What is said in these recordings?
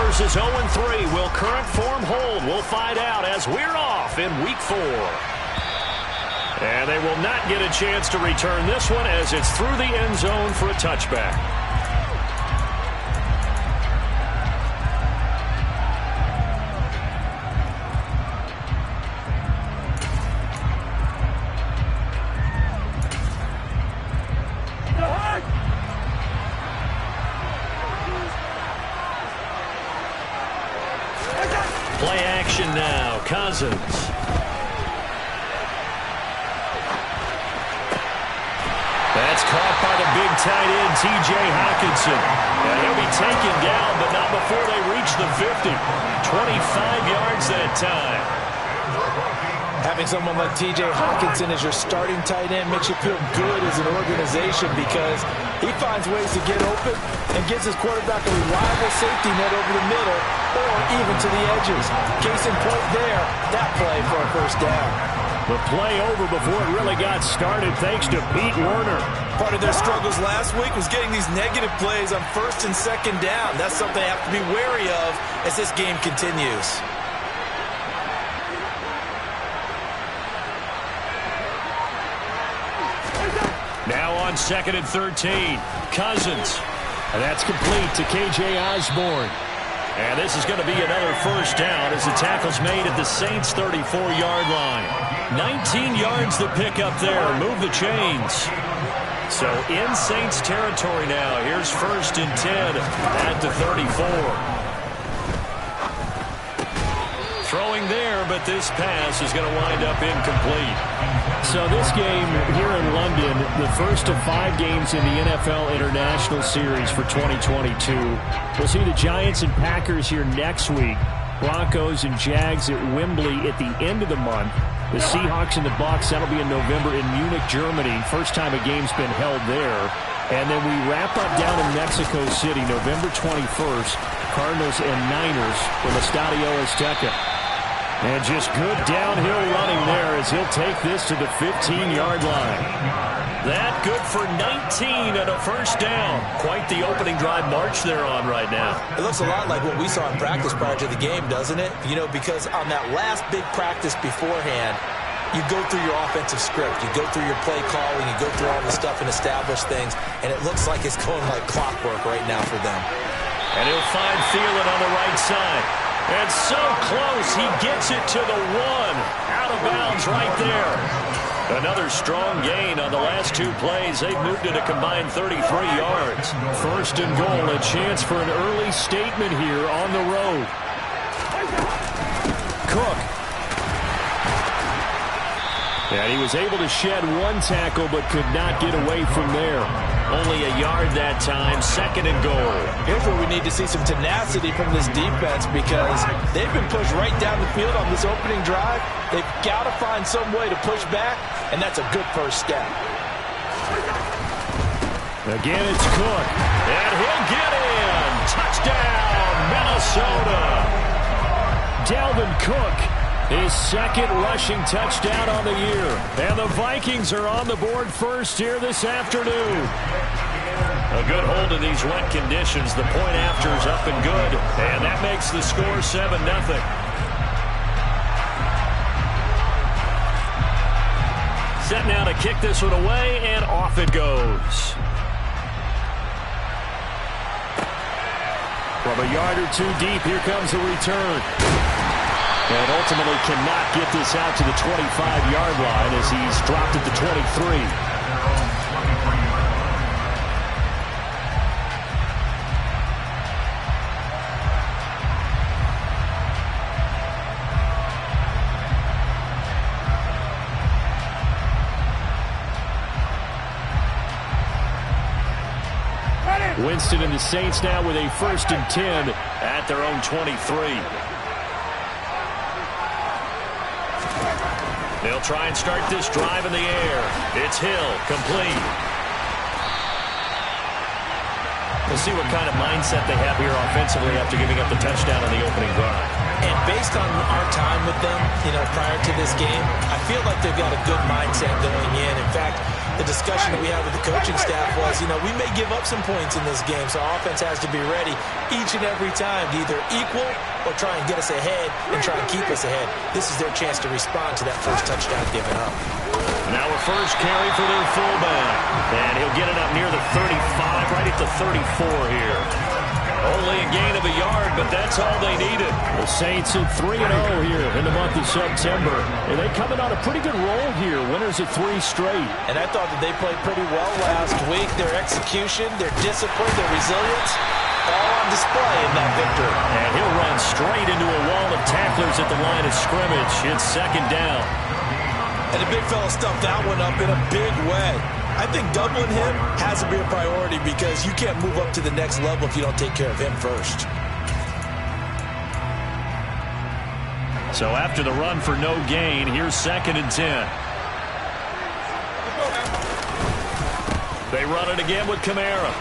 versus 0-3. Will current form hold? We'll find out as we're off in Week 4. And they will not get a chance to return this one as it's through the end zone for a touchback. Play action now. Cousins. That's caught by the big tight end, T.J. Hockenson. And he'll be taken down, but not before they reach the 50. 25 yards that time. Having someone like T.J. Hockenson as your starting tight end makes you feel good as an organization because he finds ways to get open and gives his quarterback a reliable safety net over the middle or even to the edges. Case in point there, that play for a first down. The play over before it really got started thanks to Pete Werner. Part of their struggles last week was getting these negative plays on first and second down. That's something they have to be wary of as this game continues. Now on 2nd and 13, Cousins. And that's complete to K.J. Osborne. And this is going to be another first down as the tackle's made at the Saints' 34-yard line. 19 yards to pick up there. Move the chains. So in Saints territory now. Here's 1st and 10 at the 34. Throwing there, but this pass is going to wind up incomplete. So this game here in London, the first of 5 games in the NFL International Series for 2022. We'll see the Giants and Packers here next week. Broncos and Jags at Wembley at the end of the month. The Seahawks and the Bucs, that'll be in November in Munich, Germany. First time a game's been held there. And then we wrap up down in Mexico City, November 21st. Cardinals and Niners from Estadio Azteca. And just good downhill running there as he'll take this to the 15-yard line. That good for 19 and a first down. Quite the opening drive march they're on right now. It looks a lot like what we saw in practice prior to the game, doesn't it? You know, because on that last big practice beforehand, you go through your offensive script. You go through your play calling. You go through all the stuff and establish things. And it looks like it's going like clockwork right now for them. And he'll find Thielen on the right side. And so close, he gets it to the 1. Out of bounds right there. Another strong gain on the last 2 plays. They've moved it a combined 33 yards. 1st and goal, a chance for an early statement here on the road. Cook. And he was able to shed 1 tackle but could not get away from there. Only a yard that time, 2nd and goal. Here's where we need to see some tenacity from this defense because they've been pushed right down the field on this opening drive. They've got to find some way to push back, and that's a good first step. Again, it's Cook. And he'll get in. Touchdown, Minnesota. Dalvin Cook. His 2nd rushing touchdown on the year. And the Vikings are on the board first here this afternoon. A good hold in these wet conditions. The point after is up and good. And that makes the score 7-0. Set now to kick this one away, and off it goes. From a yard or 2 deep, here comes the return. And ultimately cannot get this out to the 25-yard line as he's dropped at the 23. Winston and the Saints now with a 1st and 10 at their own 23. They'll try and start this drive in the air. It's Hill, complete. We'll see what kind of mindset they have here offensively after giving up the touchdown on the opening drive. And based on our time with them, you know, prior to this game, I feel like they've got a good mindset going in. In fact, the discussion that we had with the coaching staff was, we may give up some points in this game, so our offense has to be ready each and every time to either equal or try and get us ahead and try and keep us ahead. This is their chance to respond to that first touchdown given up. Now a first carry for their fullback. And he'll get it up near the 35, right at the 34 here. Only a gain of a yard, but that's all they needed. The Saints at 3-0 here in the month of September. And they come in on a pretty good roll here. Winners of 3 straight. And I thought that they played pretty well last week. Their execution, their discipline, their resilience, all on display in that victory. And he'll run straight into a wall of tacklers at the line of scrimmage. It's second down. And the big fella stuffed that one up in a big way. I think doubling him has to be a priority because you can't move up to the next level if you don't take care of him first. So after the run for no gain, here's 2nd and 10. They run it again with Kamara.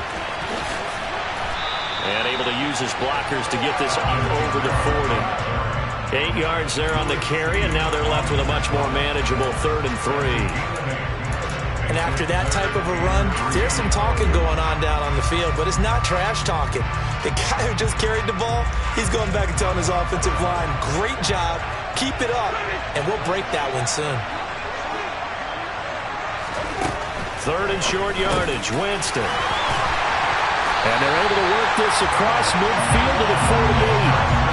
And able to use his blockers to get this up over the 40. 8 yards there on the carry, and now they're left with a much more manageable 3rd and 3. And after that type of a run, there's some talking going on down on the field, but it's not trash talking. The guy who just carried the ball, he's going back and telling his offensive line, great job, keep it up, and we'll break that one soon. 3rd and short yardage, Winston. And they're able to work this across midfield to the 48.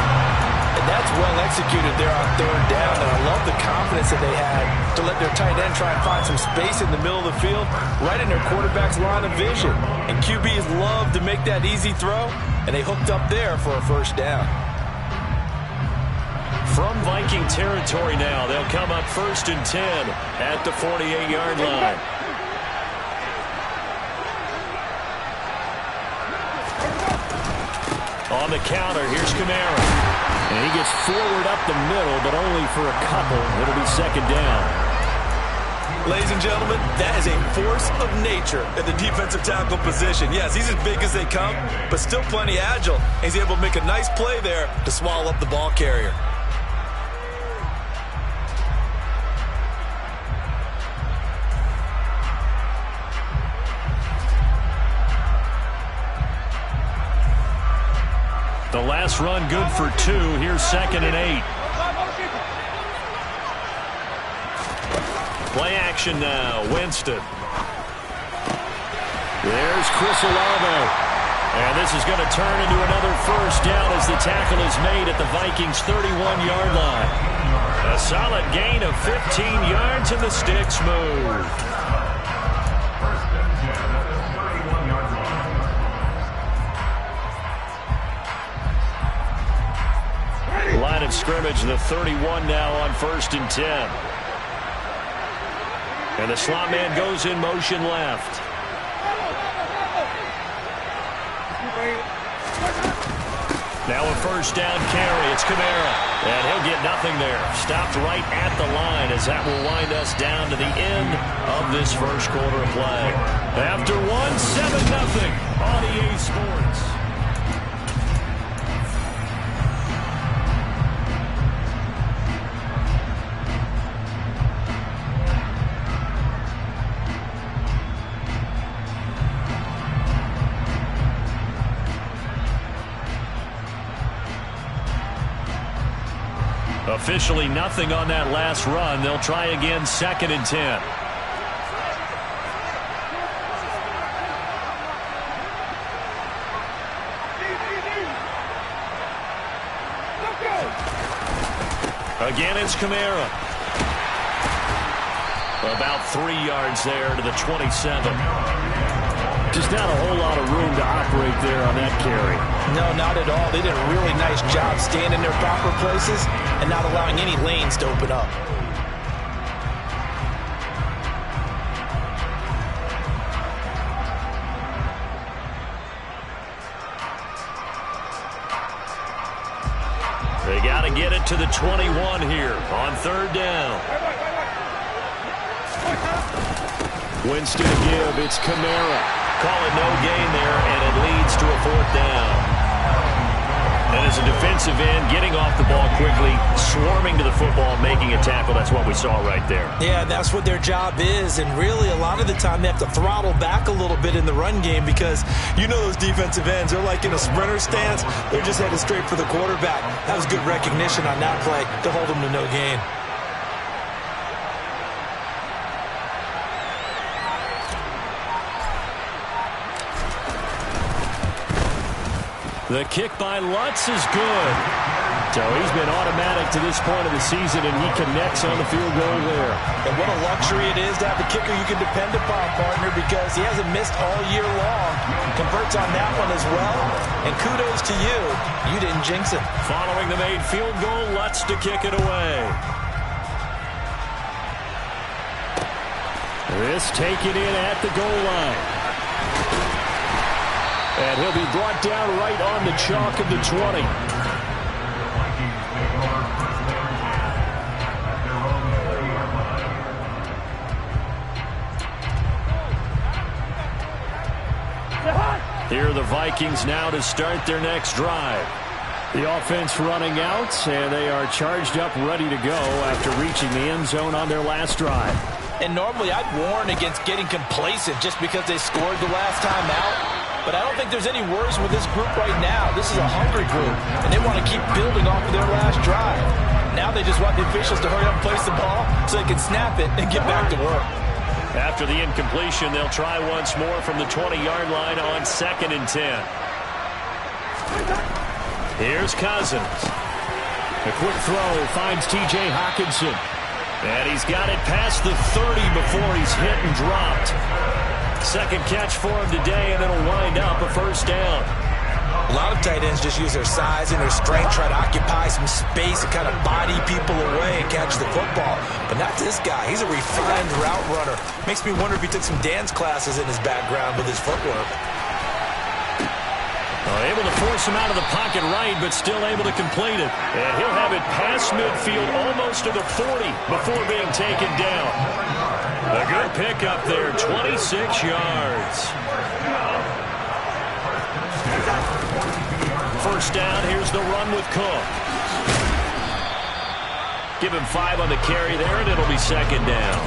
And that's well executed there on 3rd down, and I love the confidence that they had to let their tight end try and find some space in the middle of the field, right in their quarterback's line of vision. And QBs love to make that easy throw, and they hooked up there for a first down. From Viking territory now, they'll come up 1st and 10 at the 48-yard line. On the counter, here's Kamara. And he gets forward up the middle, but only for a couple. It'll be 2nd down. Ladies and gentlemen, that is a force of nature at the defensive tackle position. Yes, he's as big as they come, but still plenty agile. He's able to make a nice play there to swallow up the ball carrier. The last run good for 2. Here's 2nd and 8. Play action now. Winston. There's Chris Olave. And this is going to turn into another first down as the tackle is made at the Vikings' 31-yard line. A solid gain of 15 yards and the sticks move. Line of scrimmage, the 31 now on 1st and 10. And the slot man goes in motion left. Now a first down carry. It's Kamara. And he'll get nothing there. Stopped right at the line as that will wind us down to the end of this first quarter of play. After 7-0 on EA Sports. Officially nothing on that last run. They'll try again 2nd and 10. Again, it's Kamara. About 3 yards there to the 27. Just not a whole lot of room to operate there on that carry. No, not at all. They did a really nice job staying in their proper places and not allowing any lanes to open up. They got to get it to the 21 here on 3rd down. Winston to give. It's Kamara. Call it no gain there, and it leads to a 4th down. And as a defensive end, getting off the ball quickly, swarming to the football, making a tackle, that's what we saw right there. Yeah, that's what their job is, and really a lot of the time they have to throttle back a little bit in the run game because you know those defensive ends, they're like in a sprinter stance, they're just headed straight for the quarterback. That was good recognition on that play to hold them to no gain. The kick by Lutz is good. So he's been automatic to this point of the season, and he connects on the field goal there. And what a luxury it is to have a kicker you can depend upon, partner, because he hasn't missed all year long. Converts on that one as well. And kudos to you. You didn't jinx it. Following the made field goal, Lutz to kick it away. This taken in at the goal line. And he'll be brought down right on the chalk of the 20. Here are the Vikings now to start their next drive. The offense running out, and they are charged up, ready to go after reaching the end zone on their last drive. And normally I'd warn against getting complacent just because they scored the last time out. But I don't think there's any worries with this group right now. This is a hungry group, and they want to keep building off of their last drive. Now they just want the officials to hurry up and place the ball so they can snap it and get back to work. After the incompletion, they'll try once more from the 20-yard line on 2nd and 10. Here's Cousins. A quick throw finds T.J. Hockenson. And he's got it past the 30 before he's hit and dropped. Second catch for him today, and it'll wind up a first down. A lot of tight ends just use their size and their strength, try to occupy some space and kind of body people away and catch the football. But not this guy. He's a refined route runner. Makes me wonder if he took some dance classes in his background with his footwork. Able to force him out of the pocket right, but still able to complete it. And he'll have it past midfield almost to the 40 before being taken down. A good pickup there, 26 yards. First down, here's the run with Cook. Give him 5 on the carry there, and it'll be second down.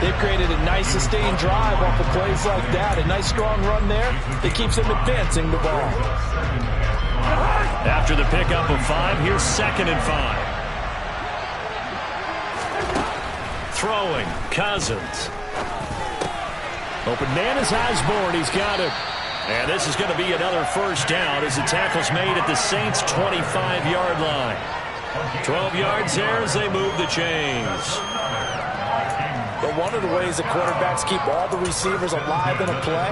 They've created a nice sustained drive off of plays like that. A nice strong run there that keeps them advancing the ball. After the pickup of 5, here's 2nd and 5. Throwing, Cousins. Open man is Osborne. He's got it. And this is going to be another first down as the tackle's made at the Saints' 25-yard line. 12 yards there as they move the chains. But one of the ways the quarterbacks keep all the receivers alive in a play,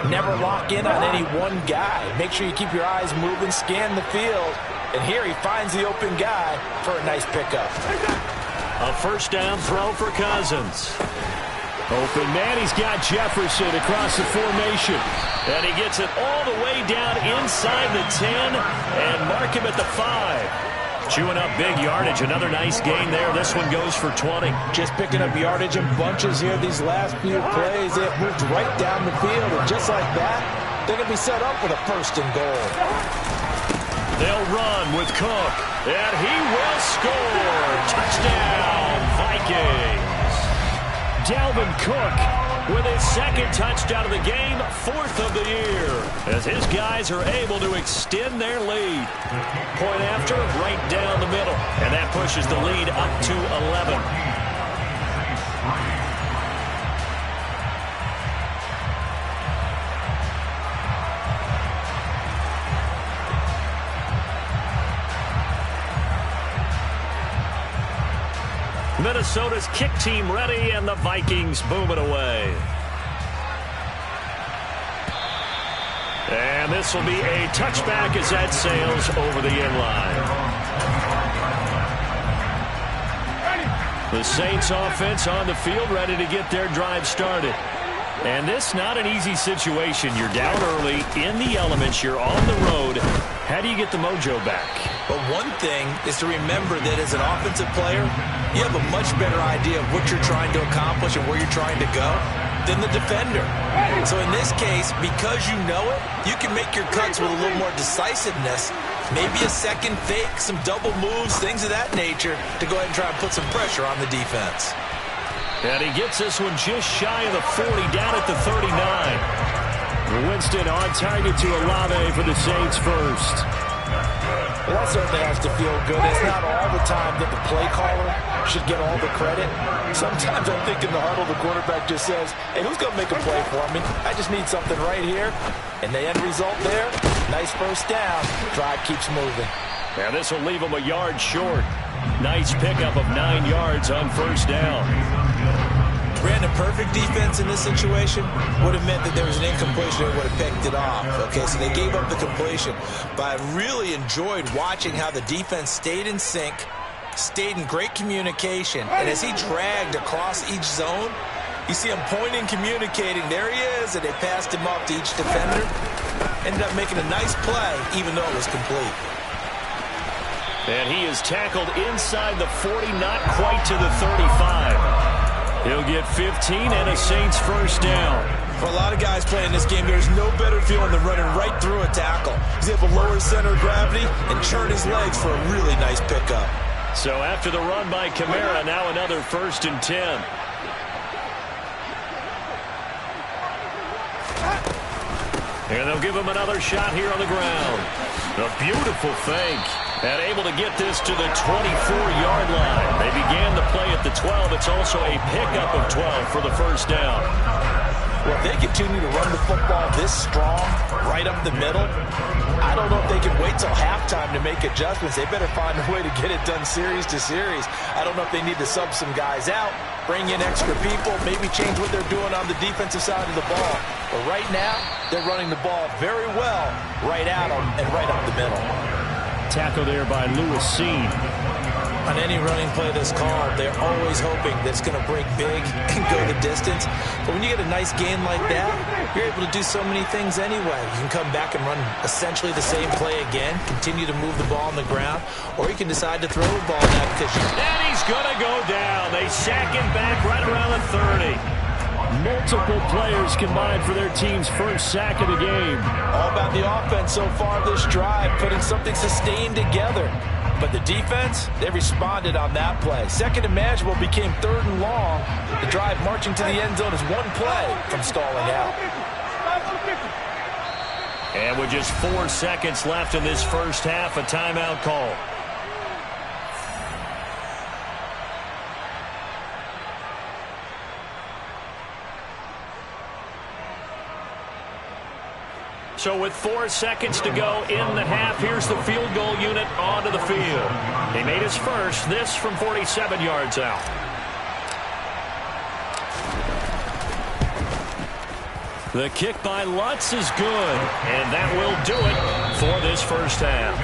never lock in on any one guy. Make sure you keep your eyes moving, scan the field. And here he finds the open guy for a nice pickup. A first down throw for Cousins. Open man, he's got Jefferson across the formation. And he gets it all the way down inside the 10 and mark him at the 5. Chewing up big yardage. Another nice gain there. This one goes for 20. Just picking up yardage in bunches here these last few plays. They have moved right down the field. And just like that, they're going to be set up for the first and goal. They'll run with Cook. And he will score. Touchdown, Vikings. Dalvin Cook with his second touchdown of the game, 4th of the year, as his guys are able to extend their lead. Point after, right down the middle, and that pushes the lead up to 11. Minnesota's kick team ready, and the Vikings boom it away. And this will be a touchback as that sails over the end line. The Saints offense on the field ready to get their drive started. And this not an easy situation. You're down early, in the elements, you're on the road. How do you get the mojo back? But one thing is to remember that as an offensive player, you have a much better idea of what you're trying to accomplish and where you're trying to go than the defender. So in this case, because you know it, you can make your cuts with a little more decisiveness maybe a second fake, some double moves, things of that nature to go ahead and try and put some pressure on the defense. And he gets this one just shy of the 40, down at the 39. Winston on target to Olave for the Saints first. Well, that certainly has to feel good. It's not all the time that the play caller should get all the credit. Sometimes I think in the huddle, the quarterback just says, hey, who's going to make a play for me? I just need something right here. And the end result there, nice first down. Drive keeps moving. And this will leave him a yard short. Nice pickup of 9 yards on first down. Brandon, perfect defense in this situation would have meant that there was an incompletion and would have picked it off. Okay, so they gave up the completion. But I really enjoyed watching how the defense stayed in sync, stayed in great communication. And as he dragged across each zone, you see him pointing, communicating. There he is, and they passed him off to each defender. Ended up making a nice play, even though it was complete. And he is tackled inside the 40, not quite to the 35. He'll get 15 and a Saints first down. For a lot of guys playing this game, there's no better feeling than running right through a tackle. He's able to lower his center of gravity and turn his legs for a really nice pickup. So after the run by Kamara, now another 1st and 10. And they'll give him another shot here on the ground. A beautiful fake. And able to get this to the 24-yard line. They began the play at the 12. It's also a pickup of 12 for the first down. Well, if they continue to run the football this strong, right up the middle, I don't know if they can wait till halftime to make adjustments. They better find a way to get it done series to series. I don't know if they need to sub some guys out, bring in extra people, maybe change what they're doing on the defensive side of the ball. But right now, they're running the ball very well right at them and right up the middle. Tackle there by Lewis Seen. On any running play that's called, they're always hoping that it's going to break big and go the distance. But when you get a nice game like that, you're able to do so many things anyway. You can come back and run essentially the same play again, continue to move the ball on the ground, or you can decide to throw the ball now because you... And he's going to go down. They sack him back right around the 30. Multiple players combined for their team's first sack of the game. All about the offense so far this drive, putting something sustained together. But the defense, they responded on that play. Second and manageable became 3rd and long. The drive marching to the end zone is one play from stalling out. And with just 4 seconds left in this first half, a timeout call. So with 4 seconds to go in the half, here's the field goal unit onto the field. He made his first, this from 47 yards out. The kick by Lutz is good, and that will do it for this first half.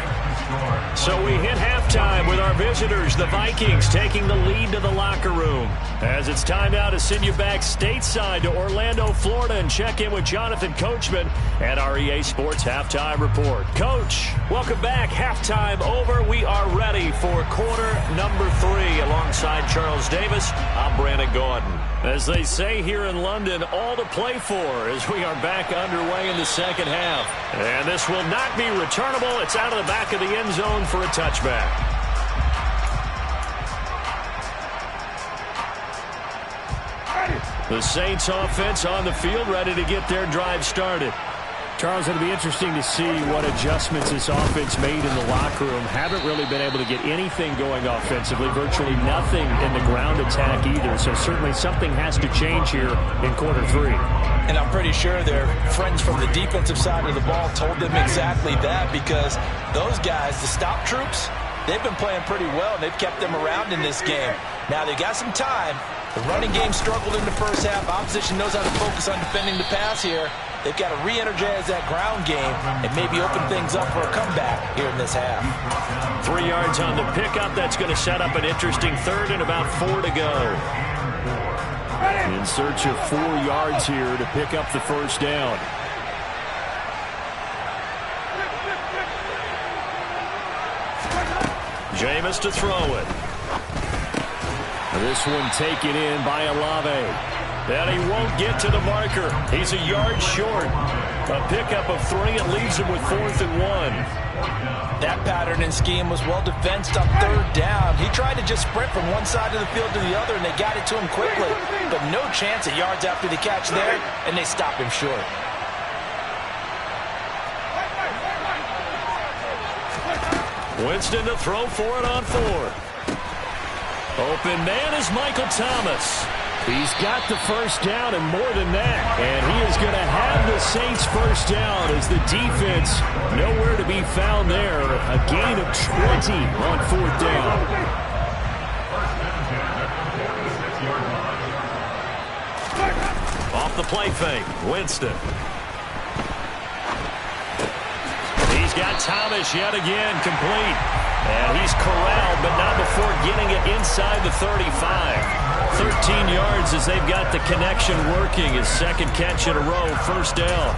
So we hit halftime with our visitors, the Vikings, taking the lead to the locker room. As it's time now to send you back stateside to Orlando, Florida, and check in with Jonathan Coachman at our EA Sports Halftime Report. Coach, welcome back. Halftime over. We are ready for quarter number 3. Alongside Charles Davis, I'm Brandon Gordon. As they say here in London, all to play for as we are back underway in the second half. And this will not be returnable. It's out of the back of the end zone for a touchback. The Saints offense on the field, ready to get their drive started. Charles, it'll be interesting to see what adjustments this offense made in the locker room. Haven't really been able to get anything going offensively, virtually nothing in the ground attack either. So certainly something has to change here in quarter 3. And I'm pretty sure their friends from the defensive side of the ball told them exactly that, because those guys, the stop troops, they've been playing pretty well, and they've kept them around in this game. Now they got some time. The running game struggled in the first half. Opposition knows how to focus on defending the pass here. They've got to re-energize that ground game and maybe open things up for a comeback here in this half. 3 yards on the pickup. That's going to set up an interesting third and about 4 to go. In search of 4 yards here to pick up the first down. Jameis to throw it. This one taken in by Olave. And he won't get to the marker. He's a yard short. A pickup of 3. It leaves him with 4th and 1. That pattern and scheme was well defensed on 3rd down. He tried to just sprint from one side of the field to the other, and they got it to him quickly. But no chance at yards after the catch there, and they stop him short. Winston to throw for it on 4th. Open man is Michael Thomas. He's got the first down and more than that. And he is going to have the Saints first down as the defense nowhere to be found there. A gain of 20 on 4th down. Off the play fake, Winston. He's got Thomas yet again complete. And he's corralled, but not before getting it inside the 35. 13 yards as they've got the connection working. His 2nd catch in a row, first down.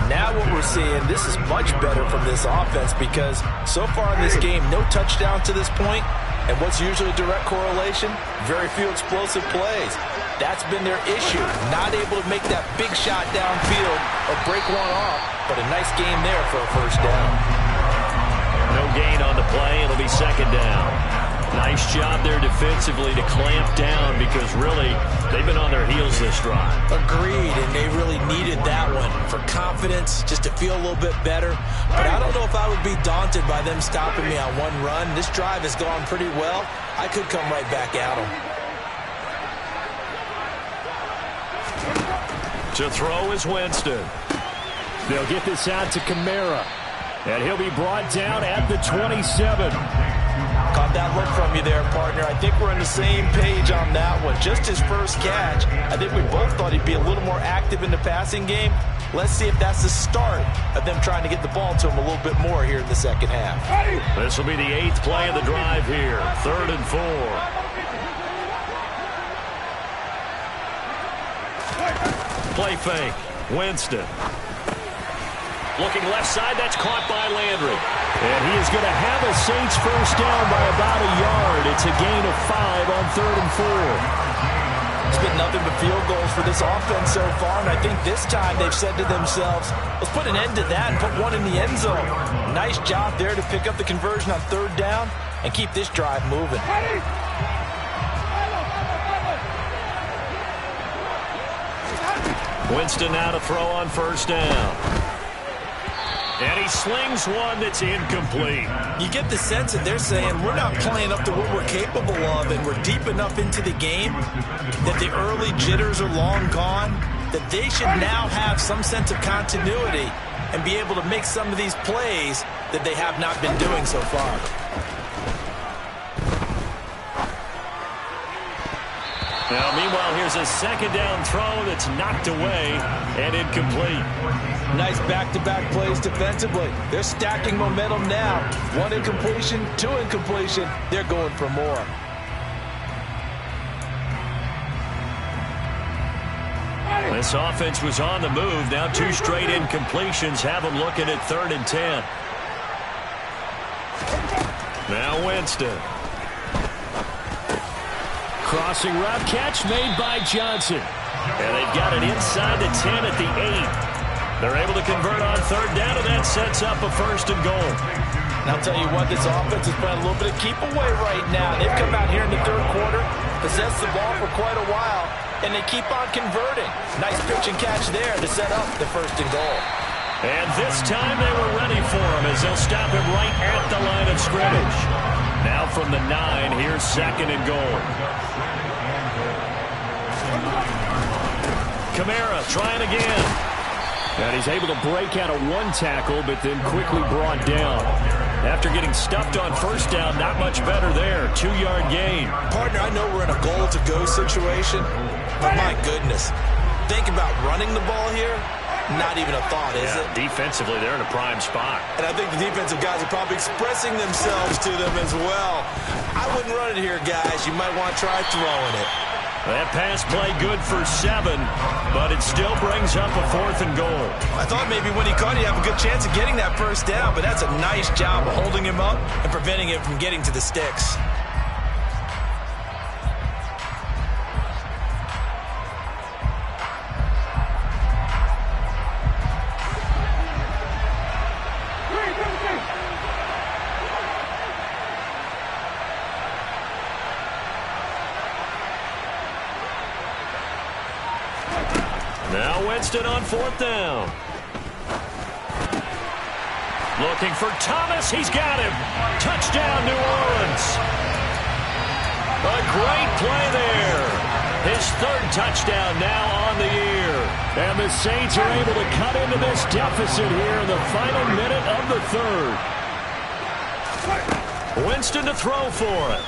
Now what we're seeing, this is much better from this offense because so far in this game, no touchdown to this point. And what's usually a direct correlation? Very few explosive plays. That's been their issue. Not able to make that big shot downfield or break one off, but a nice game there for a first down. No gain on the play. It'll be 2nd down. Nice job there defensively to clamp down because really they've been on their heels this drive. Agreed, and they really needed that one for confidence, just to feel a little bit better. But I don't know if I would be daunted by them stopping me on one run. This drive has gone pretty well. I could come right back at them. To throw is Winston. They'll get this out to Kamara. And he'll be brought down at the 27. Caught that look from you there, partner. I think we're on the same page on that one. Just his first catch. I think we both thought he'd be a little more active in the passing game. Let's see if that's the start of them trying to get the ball to him a little bit more here in the 2nd half. This will be the 8th play of the drive here. 3rd and 4. Play fake. Winston. Looking left side, that's caught by Landry. And he is going to have a Saints first down by about a yard. It's a gain of 5 on 3rd and 4. It's been nothing but field goals for this offense so far, and I think this time they've said to themselves, let's put an end to that and put one in the end zone. Nice job there to pick up the conversion on 3rd down and keep this drive moving. Winston now to throw on first down. And he slings one that's incomplete. You get the sense that they're saying we're not playing up to what we're capable of, and we're deep enough into the game that the early jitters are long gone, that they should now have some sense of continuity and be able to make some of these plays that they have not been doing so far. Now, meanwhile, here's a 2nd down throw that's knocked away and incomplete. Nice back-to-back plays defensively. They're stacking momentum now. 1 incompletion, 2 incompletion. They're going for more. This offense was on the move. Now 2 straight incompletions have them looking at 3rd and 10. Now Winston. Crossing route catch made by Johnson. And they've got it inside the 10 at the 8. They're able to convert on 3rd down, and that sets up a 1st and goal. And I'll tell you what, this offense is playing a little bit of keep away right now. They've come out here in the 3rd quarter, possessed the ball for quite a while, and they keep on converting. Nice pitch and catch there to set up the 1st and goal. And this time they were ready for him as they'll stop him right at the line of scrimmage. Now from the 9, here's 2nd and goal. Kamara trying again. And he's able to break out of 1 tackle, but then quickly brought down. After getting stuffed on 1st down, not much better there. 2-yard gain. Partner, I know we're in a goal-to-go situation, but my goodness. Think about running the ball here. Not even a thought, is it? Defensively, they're in a prime spot. And I think the defensive guys are probably expressing themselves to them as well. I wouldn't run it here, guys. You might want to try throwing it. That pass play good for 7, but it still brings up a 4th and goal. I thought maybe when he caught it, he'd have a good chance of getting that 1st down, but that's a nice job of holding him up and preventing him from getting to the sticks. Winston on 4th down. Looking for Thomas. He's got him. Touchdown, New Orleans. A great play there. His 3rd touchdown now on the year. And the Saints are able to cut into this deficit here in the final minute of the 3rd. Winston to throw for it.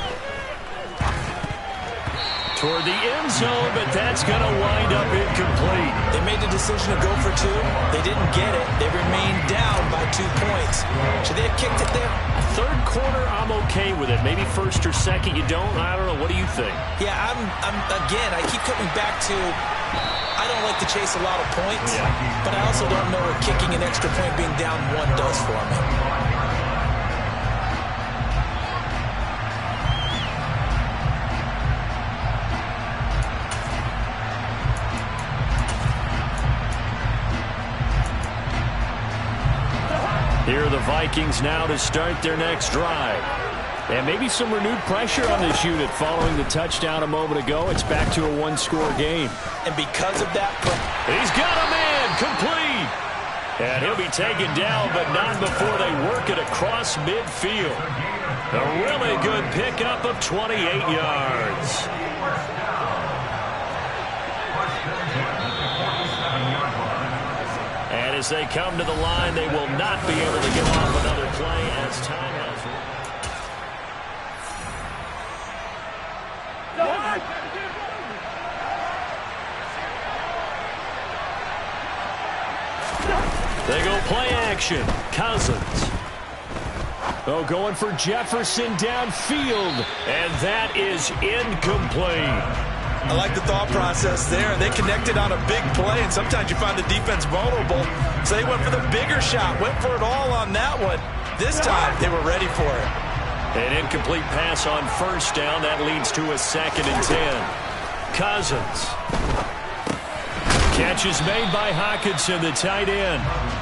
Toward the end zone, but that's going to wind up incomplete. They made the decision to go for 2. They didn't get it. They remained down by 2 points. Should they have kicked it there? 3rd quarter, I'm okay with it. Maybe 1st or 2nd, you don't. I don't know. What do you think? Yeah, again, I keep coming back to I don't like to chase a lot of points, but I also don't know what kicking an extra point being down 1 does for me. Here are the Vikings now to start their next drive. And maybe some renewed pressure on this unit following the touchdown a moment ago. It's back to a 1-score game. And because of that, he's got a man complete. And he'll be taken down, but not before they work it across midfield. A really good pickup of 28 yards. And as they come to the line, they will not be able to get off another play as time has They go play action. Cousins. Oh, going for Jefferson downfield. And that is incomplete. I like the thought process there. They connected on a big play, and sometimes you find the defense vulnerable. So they went for the bigger shot, went for it all on that one. This time, they were ready for it. An incomplete pass on 1st down. That leads to a 2nd and 10. Cousins. Catch is made by Hockenson, the tight end.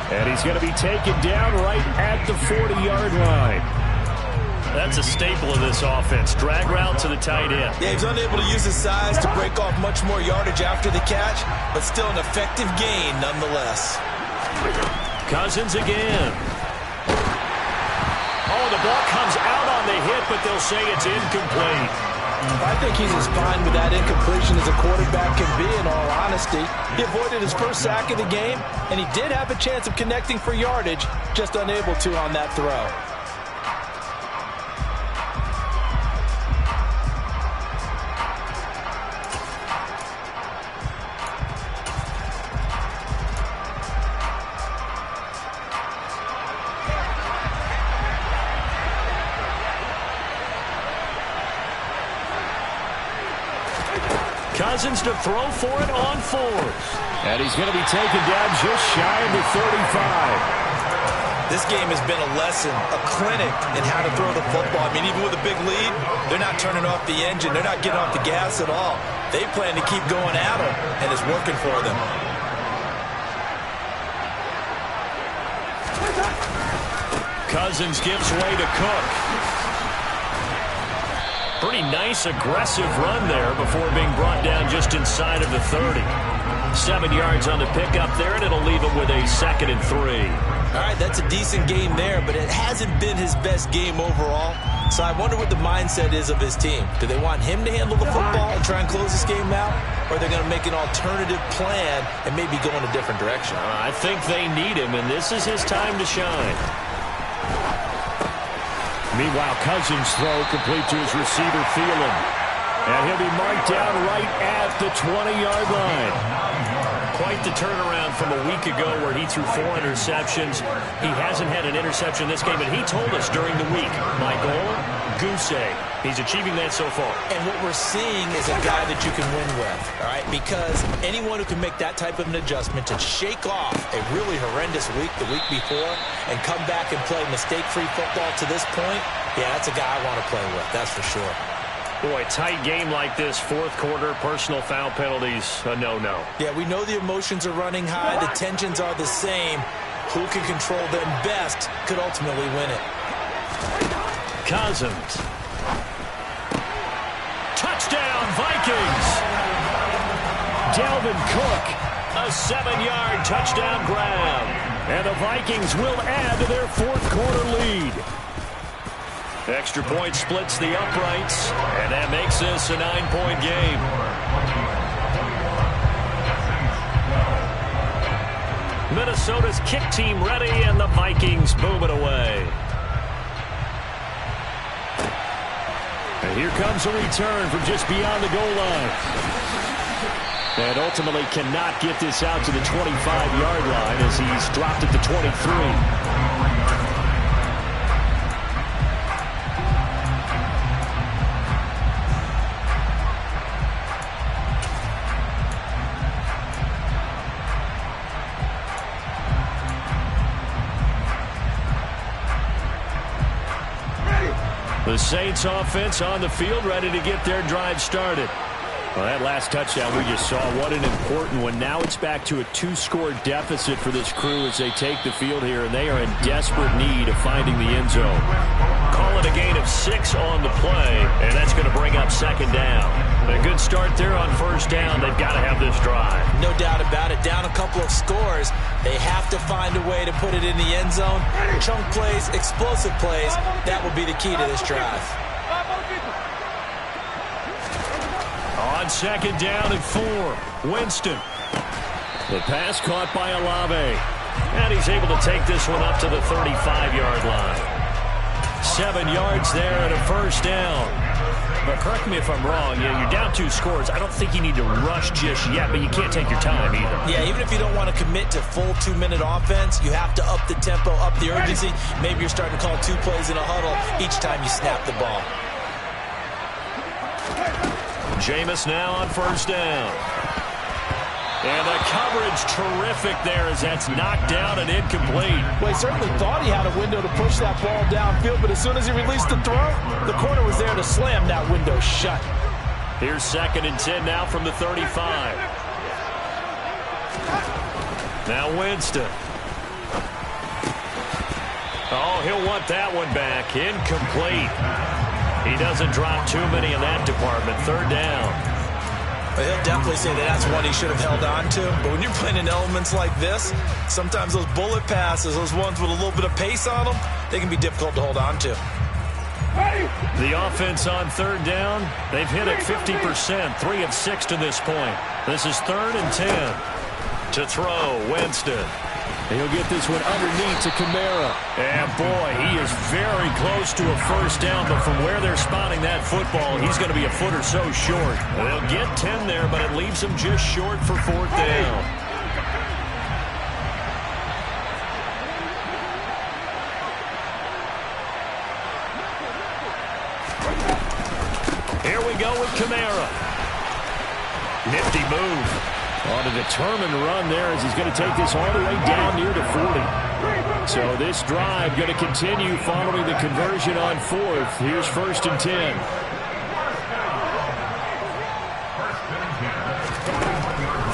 And he's going to be taken down right at the 40-yard line. That's a staple of this offense. Drag route to the tight end. Yeah, he's unable to use his size to break off much more yardage after the catch, but still an effective gain nonetheless. Cousins again. Oh, the ball comes out on the hit, but they'll say it's incomplete. I think he's as fine with that incompletion as a quarterback can be, in all honesty. He avoided his 1st sack of the game, and he did have a chance of connecting for yardage, just unable to on that throw. Cousins to throw for it on 4th. And he's going to be taken down just shy of the 35. This game has been a lesson, a clinic in how to throw the football. I mean, even with a big lead, they're not turning off the engine. They're not getting off the gas at all. They plan to keep going at them, and it's working for them. Cousins gives way to Cook. Pretty nice, aggressive run there before being brought down just inside of the 30. 7 yards on the pickup there, and it'll leave him with a 2nd and 3. All right, that's a decent game there, but it hasn't been his best game overall. So I wonder what the mindset is of his team. Do they want him to handle the football and try and close this game out? Or are they going to make an alternative plan and maybe go in a different direction? I think they need him, and this is his time to shine. Meanwhile, Cousins' throw complete to his receiver, Thielen. And he'll be marked down right at the 20-yard line. Quite the turnaround from a week ago where he threw 4 interceptions. He hasn't had an interception this game, and he told us during the week, my goal, goose egg. He's achieving that so far. And what we're seeing is a guy that you can win with, all right? Because anyone who can make that type of an adjustment to shake off a really horrendous week the week before and come back and play mistake-free football to this point, yeah, that's a guy I want to play with, that's for sure. Boy, tight game like this, 4th quarter, personal foul penalties, a no-no. Yeah, we know the emotions are running high, the tensions are the same. Who can control them best could ultimately win it. Cousins. Touchdown, Vikings! Dalvin Cook A 7-yard touchdown grab. And the Vikings will add to their fourth-quarter lead. Extra point splits the uprights, and that makes this a 9-point game. Minnesota's kick team ready, and the Vikings boom it away. And here comes a return from just beyond the goal line. And ultimately cannot get this out to the 25-yard line as he's dropped it to 23. The Saints offense on the field, ready to get their drive started. Well, that last touchdown we just saw, what an important one. Now it's back to a 2-score deficit for this crew as they take the field here, and they are in desperate need of finding the end zone. Call it a gain of 6 on the play, and that's going to bring up second down. A good start there on first down. They've got to have this drive. No doubt about it. Down a couple of scores. They have to find a way to put it in the end zone. Chunk plays, explosive plays. That will be the key to this drive. On second down and 4, Winston. The pass caught by Olave. And he's able to take this one up to the 35-yard line. 7 yards there and a first down. But correct me if I'm wrong, you're down 2 scores. I don't think you need to rush just yet, but you can't take your time either. Yeah, even if you don't want to commit to full 2-minute offense, you have to up the tempo, up the urgency. Maybe you're starting to call 2 plays in a huddle each time you snap the ball. Jameis now on first down. And the coverage terrific there as that's knocked down and incomplete. Well, he certainly thought he had a window to push that ball downfield, but as soon as he released the throw, the corner was there to slam that window shut. Here's second and 10 now from the 35. Now Winston. Oh, he'll want that one back. Incomplete. He doesn't drop too many in that department. Third down. But he'll definitely say that that's one he should have held on to. But when you're playing in elements like this, sometimes those bullet passes, those ones with a little bit of pace on them, they can be difficult to hold on to. The offense on third down, they've hit it 50%, 3 of 6 to this point. This is 3rd and 10. To throw, Winston. He'll get this one underneath to Kamara. And boy, he is very close to a first down, but from where they're spotting that football, he's going to be a foot or so short. They'll get 10 there, but it leaves him just short for 4th down. Here we go with Kamara. Nifty move. On a determined run there as he's going to take this all the way down near the 40. So this drive going to continue following the conversion on 4th. Here's 1st and 10.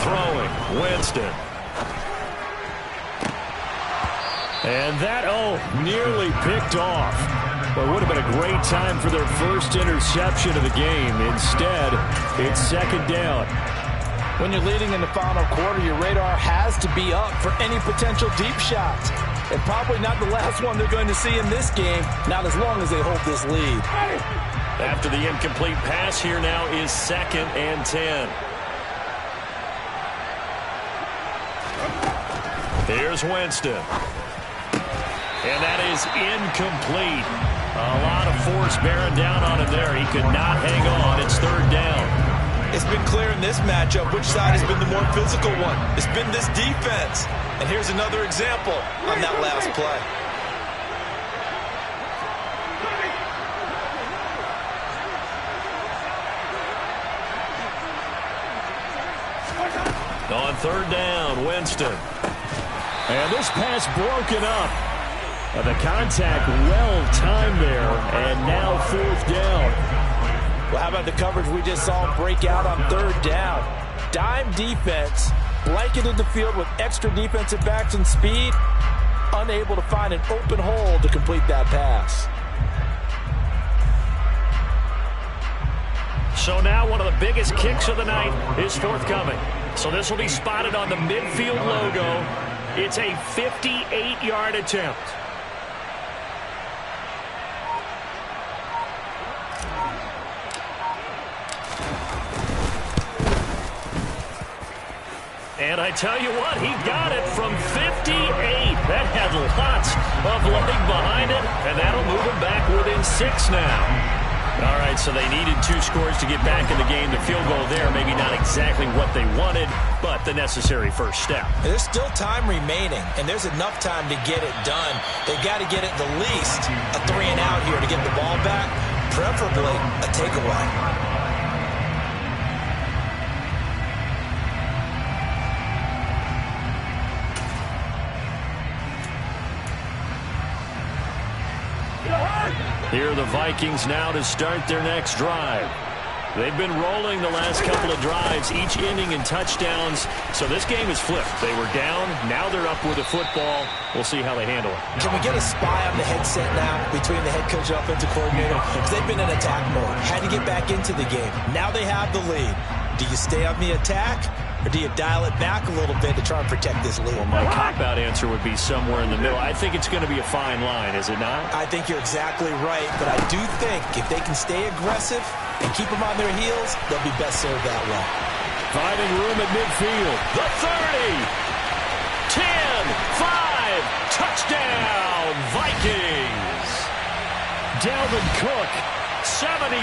Throwing, Winston. And that, nearly picked off. Well, it would have been a great time for their first interception of the game. Instead, it's second down. When you're leading in the final quarter, your radar has to be up for any potential deep shots. And probably not the last one they're going to see in this game, not as long as they hold this lead. After the incomplete pass, here now is 2nd and 10. Here's Winston. And that is incomplete. A lot of force bearing down on him there. He could not hang on. It's 3rd down. It's been clear in this matchup which side has been the more physical one. It's been this defense. And here's another example on that last play. On 3rd down, Winston. And this pass broken up. The contact well-timed there. And now 4th down. Well, how about the coverage we just saw him break out on 3rd down? Dime defense, blanketed the field with extra defensive backs and speed, unable to find an open hole to complete that pass. So now one of the biggest kicks of the night is forthcoming. So this will be spotted on the midfield logo. It's a 58-yard attempt. And I tell you what, he got it from 58. That had lots of leg behind it, and that'll move him back within 6 now. All right, so they needed 2 scores to get back in the game. The field goal there, maybe not exactly what they wanted, but the necessary first step. There's still time remaining, and there's enough time to get it done. They've got to get it the least a 3 and out here to get the ball back, preferably a takeaway. Here are the Vikings now to start their next drive. They've been rolling the last couple of drives, each ending in touchdowns. So this game is flipped. They were down. Now they're up with the football. We'll see how they handle it. Can we get a spy on the headset now between the head coach and offensive coordinator? Because they've been in attack mode. Had to get back into the game. Now they have the lead. Do you stay on the attack, or do you dial it back a little bit to try and protect this lead? Well, my cop-out answer would be somewhere in the middle. I think it's going to be a fine line, is it not? I think you're exactly right, but I do think if they can stay aggressive and keep them on their heels, they'll be best served that way. Finding room at midfield. The 30. 10. 5. Touchdown, Vikings. Dalvin Cook, 75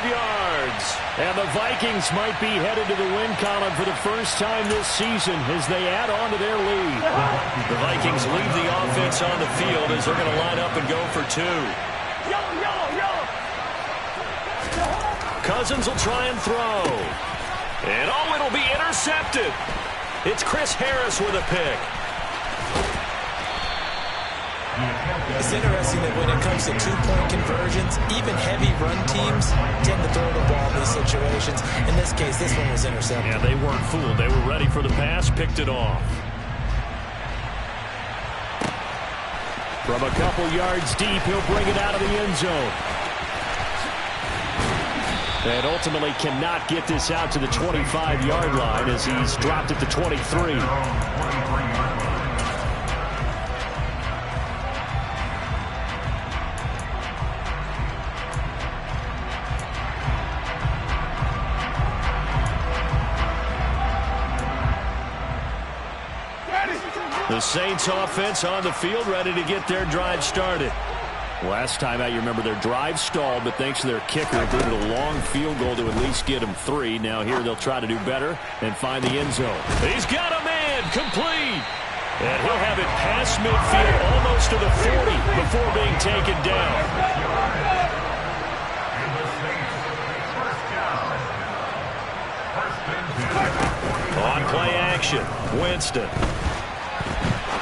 yards. And the Vikings might be headed to the win column for the first time this season as they add on to their lead. The Vikings leave the offense on the field as they're going to line up and go for 2. Cousins will try and throw. And oh, it'll be intercepted. It's Chris Harris with a pick. It's interesting that when it comes to 2-point conversions, even heavy run teams tend to throw the ball in these situations. In this case, this one was intercepted. Yeah, they weren't fooled. They were ready for the pass, picked it off. From a couple yards deep, he'll bring it out of the end zone. And ultimately cannot get this out to the 25-yard line as he's dropped at the 23. The Saints offense on the field, ready to get their drive started. Last time out, you remember their drive stalled, but thanks to their kicker, it needed a long field goal to at least get them 3. Now here they'll try to do better and find the end zone. He's got a man, complete. And he'll have it past midfield, almost to the 40 before being taken down. On play action, Winston.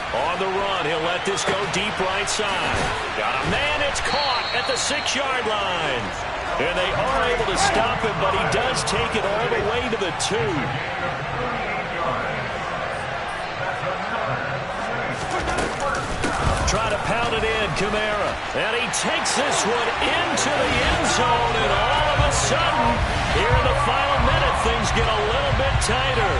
On the run, he'll let this go deep right side. Got a man, it's caught at the 6-yard line. And they are able to stop him, but he does take it all the way to the 2. Try to pound it in, Kamara. And he takes this one into the end zone, and all of a sudden, here in the final minute, things get a little bit tighter.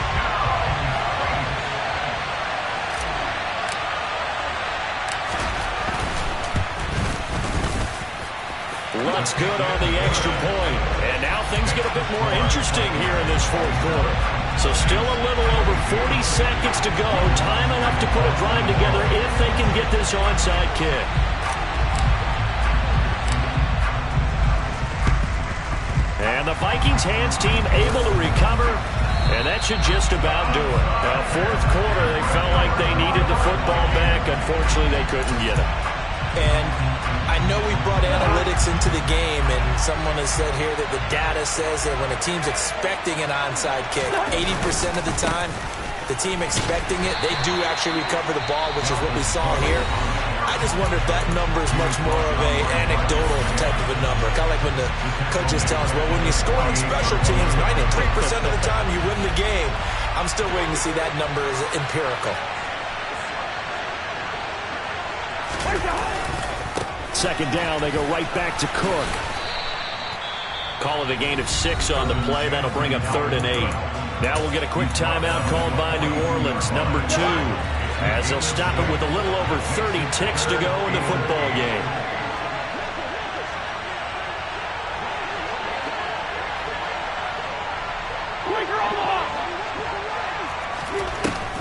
Lutz good on the extra point. And now things get a bit more interesting here in this 4th quarter. So still a little over 40 seconds to go. Time enough to put a drive together if they can get this onside kick. And the Vikings hands team able to recover. And that should just about do it. Now, 4th quarter, they felt like they needed the football back. Unfortunately, they couldn't get it. And I know we brought analytics into the game, and someone has said here that the data says that when a team's expecting an onside kick, 80% of the time, the team expecting it, they do actually recover the ball, which is what we saw here. I just wonder if that number is much more of a anecdotal type of a number. Kind of like when the coaches tell us, well, when you score on special teams, 93% of the time you win the game. I'm still waiting to see that number as empirical. 2nd down, they go right back to Cook. Call it a gain of 6 on the play. That'll bring up 3rd and 8. Now we'll get a quick timeout called by New Orleans, number 2, as they'll stop it with a little over 30 ticks to go in the football game.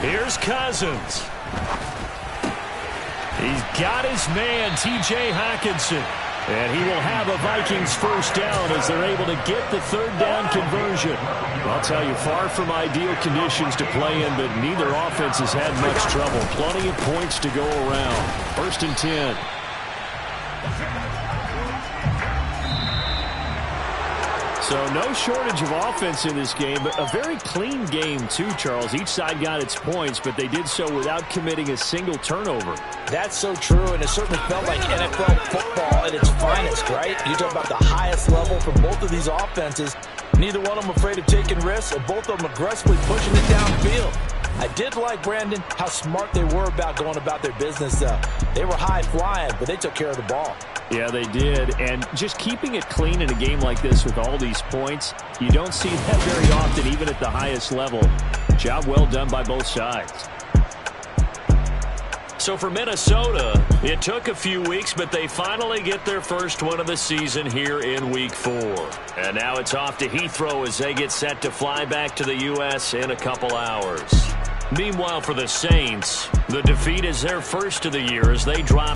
Here's Cousins. He's got his man, T.J. Hockenson. And he will have a Vikings first down as they're able to get the third down conversion. I'll tell you, far from ideal conditions to play in, but neither offense has had much trouble. Plenty of points to go around. 1st and 10. So no shortage of offense in this game, but a very clean game too, Charles. Each side got its points, but they did so without committing a single turnover. That's so true, and it certainly felt like NFL football at its finest, right? You talk about the highest level for both of these offenses. Neither one of them afraid of taking risks, and both of them aggressively pushing it downfield. I did like, Brandon, how smart they were about going about their business. They were high-flying, but they took care of the ball. Yeah, they did. And just keeping it clean in a game like this with all these points, you don't see that very often, even at the highest level. Job well done by both sides. So for Minnesota, it took a few weeks, but they finally get their first win of the season here in Week 4. And now it's off to Heathrow as they get set to fly back to the U.S. in a couple hours. Meanwhile, for the Saints, the defeat is their first of the year as they drop